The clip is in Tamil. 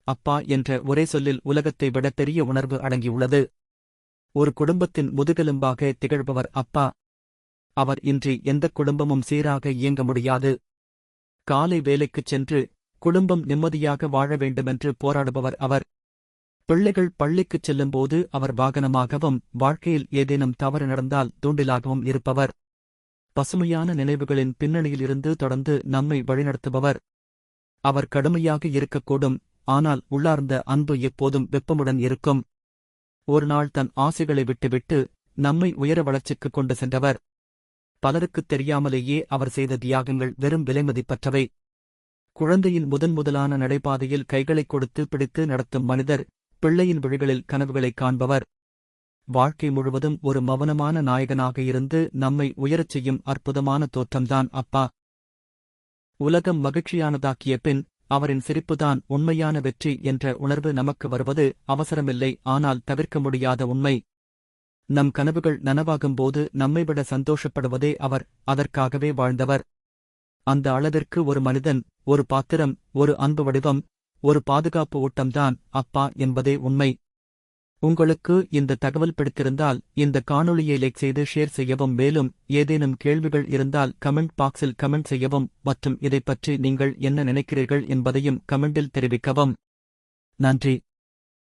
அப்பா என்ற ஒரே சொல்லில் உலகத்தை விட பெரிய உணர்வு அடங்கியுள்ளது. ஒரு குடும்பத்தின் முதுகெலும்பாக திகழ்பவர் அப்பா. அவர் இன்றி எந்தக் குடும்பமும் சீராக இயங்க முடியாது. காலை வேலைக்குச் சென்று குடும்பம் நிம்மதியாக வாழ வேண்டுமென்று போராடுபவர் அவர். பிள்ளைகள் பள்ளிக்குச் செல்லும்போது அவர் வாகனமாகவும், வாழ்க்கையில் ஏதேனும் தவறு நடந்தால் தூண்டிலாகவும் இருப்பவர். பசுமையான நினைவுகளின் பின்னணியிலிருந்து தொடர்ந்து நம்மை வழிநடத்துபவர். அவர் கடுமையாக இருக்கக்கூடும், ஆனால் உள்ளார்ந்த அன்பு எப்போதும் வெப்பமுடன் இருக்கும். ஒரு நாள் தன் ஆசைகளை விட்டுவிட்டு நம்மை உயர வளர்ச்சிக்குக் கொண்டு சென்றவர். பலருக்குத் தெரியாமலேயே அவர் செய்த தியாகங்கள் வெறும் விலைமதிப்பற்றவை. குழந்தையின் முதலான நடைபாதையில் கைகளைக் கொடுத்து பிடித்து நடத்தும் மனிதர், பிள்ளையின் விழிகளில் கனவுகளைக் காண்பவர். வாழ்க்கை முழுவதும் ஒரு மௌனமான நாயகனாக இருந்து நம்மை உயரச் செய்யும் அற்புதமான தோற்றம்தான் அப்பா. உலகம் மகிழ்ச்சியானதாக்கிய பின் அவரின் சிரிப்புதான் உண்மையான வெற்றி என்ற உணர்வு நமக்கு வருவது அவசரமில்லை, ஆனால் தவிர்க்க முடியாத உண்மை. நம் கனவுகள் நனவாகும்போது நம்மைவிட சந்தோஷப்படுவதே அவர். அதற்காகவே வாழ்ந்தவர். அந்த அளவிற்கு ஒரு மனிதன், ஒரு பாத்திரம், ஒரு அன்பு வடிவம், ஒரு பாதுகாப்பு ஊட்டம்தான் அப்பா என்பதே உண்மை. உங்களுக்கு இந்த தகவல் பிடித்திருந்தால் இந்த காணொளியை லைக் செய்து ஷேர் செய்யவும். மேலும் ஏதேனும் கேள்விகள் இருந்தால் கமெண்ட் பாக்ஸில் கமெண்ட் செய்யவும் மற்றும் இதைப்பற்றி நீங்கள் என்ன நினைக்கிறீர்கள் என்பதையும் கமெண்டில் தெரிவிக்கவும். நன்றி.